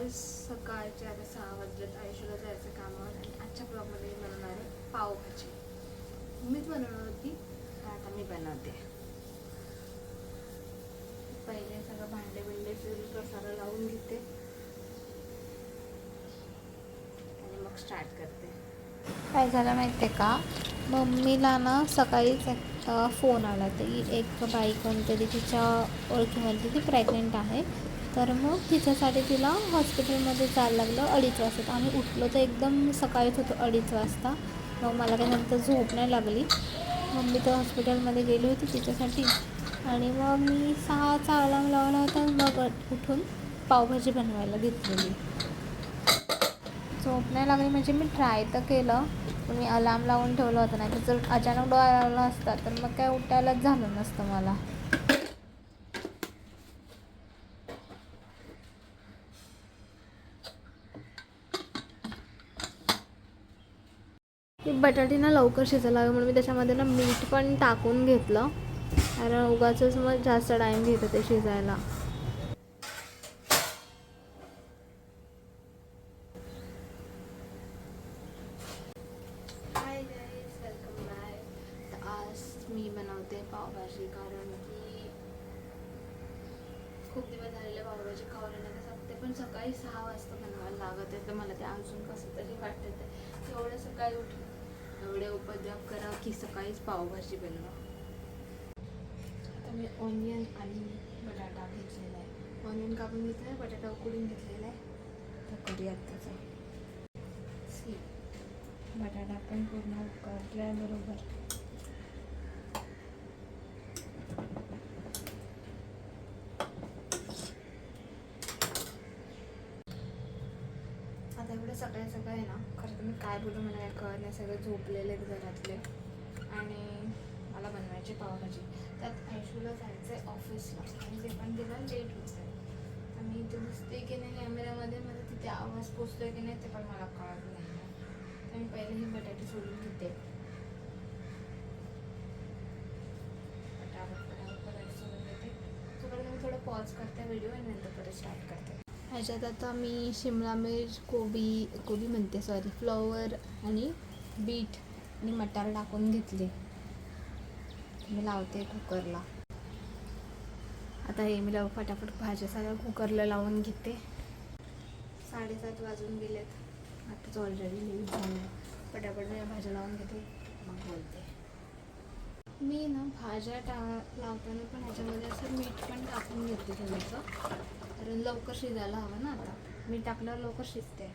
आज सकाळचे आता 6 वाजलेत. आयुष्याला जायचं कामावर आणि आजच्या ब्लॉगमध्ये मी बनवणार आहे पावभाजी. मीच बनवणार होती, आता मी बनवते. पहिले सगळं भांडे बिंडे प्रसारा लावून घेते आणि मग स्टार्ट करते. काय झालं माहिती आहे का, मम्मीला ना सकाळीच फोन आला. ती एक बाई कोणतरी तिच्या ओळखीमध्ये ती प्रेग्नेंट आहे. तर मग तिच्यासाठी तिला हॉस्पिटलमध्ये जायला लागलं 2:30 वाजता. आम्ही उठलो तर एकदम सकाळीच होतो 2:30 वाजता. मग मला काही नंतर झोप नाही लागली. मम्मी तर हॉस्पिटलमध्ये गेली होती तिच्यासाठी आणि मग मी 6चा अलार्म लावला होता. मग उठून पावभाजी बनवायला घेतलेली. झोप नाही लागली म्हणजे मी ट्राय तर केलं, पण मी अलार्म लावून ठेवलं होतं. नाही तर जर अचानक डोळा लागला असता तर मग काय उठायलाच झालं नसतं मला. ती बटाटी ना लवकर शिजायला हवी म्हणून मी त्याच्यामध्ये ना मीठ पण टाकून घेतलं, कारण उगाचच मग जास्त टाईम घेतं ते शिजायला. Hi guys, welcome back. आज मी बनवते पावभाजी, कारण की खूप दिवस झालेले पावभाजी खावलं नाही तर पण सकाळी 6 वाजता बनवायला लागत आहे. तर मला ते अजून कसं तरी वाटतं ते एवढं सकाळी उठून एवढे उपद्रव करा की सकाळीच पावभाजी बनवा. आता मी ऑनियन आणि बटाटा घेतलेला आहे. ऑनियन कापून घेतलं आहे, बटाटा उकडून घेतलेला आहे. तर करूयात त्याचा बटाटा पण पूर्ण उकडला आहे बरोबर. आता एवढं सकाळी सकाळी ना, खरं तर मी काय बोलू मला काय कळत नाही. सगळे झोपलेले आहेत घरातले आणि मला बनवायची पावभाजी. त्यात आयशूला जायचं आहे ऑफिसला आणि ते पण तिला लेट होत आहे. तर मी इथे दिसते की नाही कॅमेऱ्यामध्ये, मला तिथे आवाज पोचतो आहे की नाही ते पण मला कळत नाही. तर मी पहिले ही बटाटे सोडून घेते. पटापट सोडून घेते. तोपर्यंत मी थोडं पॉज करते व्हिडिओ आणि नंतर परत स्टार्ट करते. ह्याच्यात आता मी शिमला मिर्च, कोबी म्हणते सॉरी, फ्लॉवर आणि बीट आणि मटार टाकून घेतले. मी लावते कुकरला. आता हे मी फटाफट भाज्या सगळ्या कुकरला लावून घेते. 7:30 वाजून गेलेत. आताच ऑलरेडी लेट झालं. पटापट मी भाज्या लावून घेते, मग बोलते. मी ना भाज्या लावताना पण ह्याच्यामध्ये असं मीठ पण टाकून घेते थोडंसं, कारण लवकर शिजायला हवं ना. आता मीठ टाकल्यावर लवकर शिजते.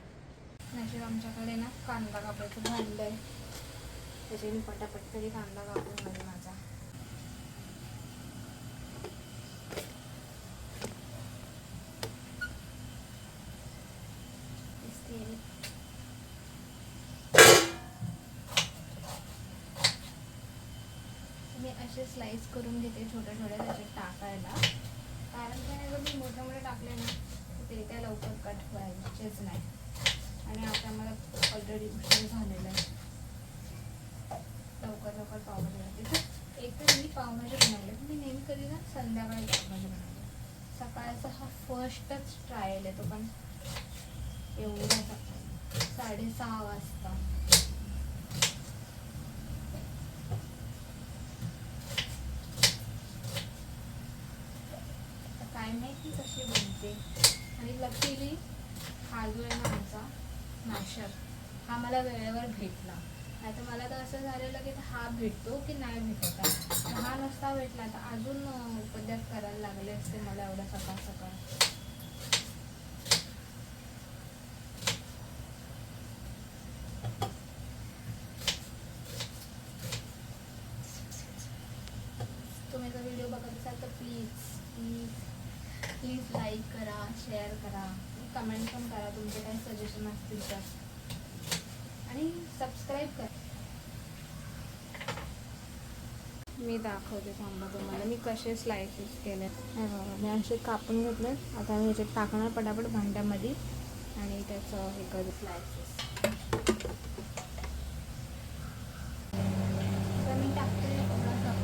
नाहीतर आमच्याकडे ना कांदा कापायचं भांडं आहे, त्याचे मी पटापट तरी कांदा कापून मध्ये माझा. मी असे स्लाइस करून घेते छोट्या छोट्या त्याच्यात टाकायला, कारण काय जर मी मोठे मोठे टाकले ना ते काय लवकर कट व्हायचेच नाही. आणि आता मला ऑलरेडी उशीर झालेला आहे. लवकर लवकर पावभाजी बनवते. एक तर मी पावभाजी बनवली, मी नेहमी कधी ना संध्याकाळी पावभाजी बनवते. सकाळचा हा फर्स्टच ट्रायल आहे, तो पण एवढा 6:30 वाजता. काय माहिती कशी बनते. आणि लकीली हा जो आहे ना आमचा मॅशर, हा मला वेळेवर भेटला. नाही तर मला तर असं झालेलं की हा भेटतो की नाही भेटत आहे. हा नसता भेटला तर अजून उपद्रव करायला लागले असते मला एवढा सकाळ सकाळ. तुम्ही जर व्हिडिओ बघत असाल तर प्लीज लाईक करा, शेअर करा, कमेंट पण करा तुमचे काही सजेशन असतील तर, आणि सबस्क्राईब करा. मी दाखवते थांबा तुम्हाला मी कसे स्लायसेस केले. हे बघा मी असे कापून घेतले. आता मी ह्याच्यात टाकणार पटापट भांड्यामध्ये आणि त्याचं हे करू स्लायसेस. तर मी टाकते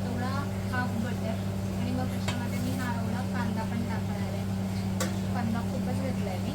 थोडा हाफ बटर आणि मग त्याच्यामध्ये मी हा एवढा कांदा पण टाकणार आहे. कांदा खूपच घेतला आहे मी,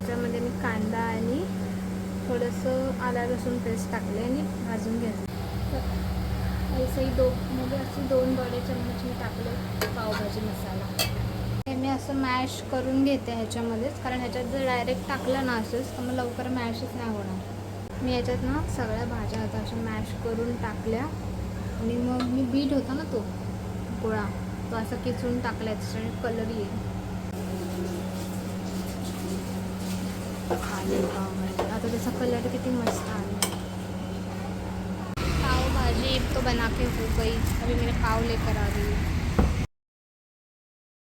त्याच्यामध्ये मी कांदा आणि थोडंसं आला लसूण पेस्ट टाकले आणि भाजून घेतलं. ऐसंही म्हणजे असे 2 बडे चम्मच मी टाकले पावभाजी मसाला. हे मी असं मॅश करून घेते ह्याच्यामध्येच, कारण ह्याच्यात जर डायरेक्ट टाकलं ना असंच तर मग लवकर मॅशच नाही होणार. मी याच्यात ना सगळ्या भाज्या आता अशा मॅश करून टाकल्या आणि मग मी बीट होता ना तो गोळा तो असा किसून टाकला, त्याच्याने कलर येईल. आले पावभाजी, आता त्याचा कलर किती मस्त आला. पाव भाजी तो बना के हो गई, अभी मेरे पाव लेकर आ रही है.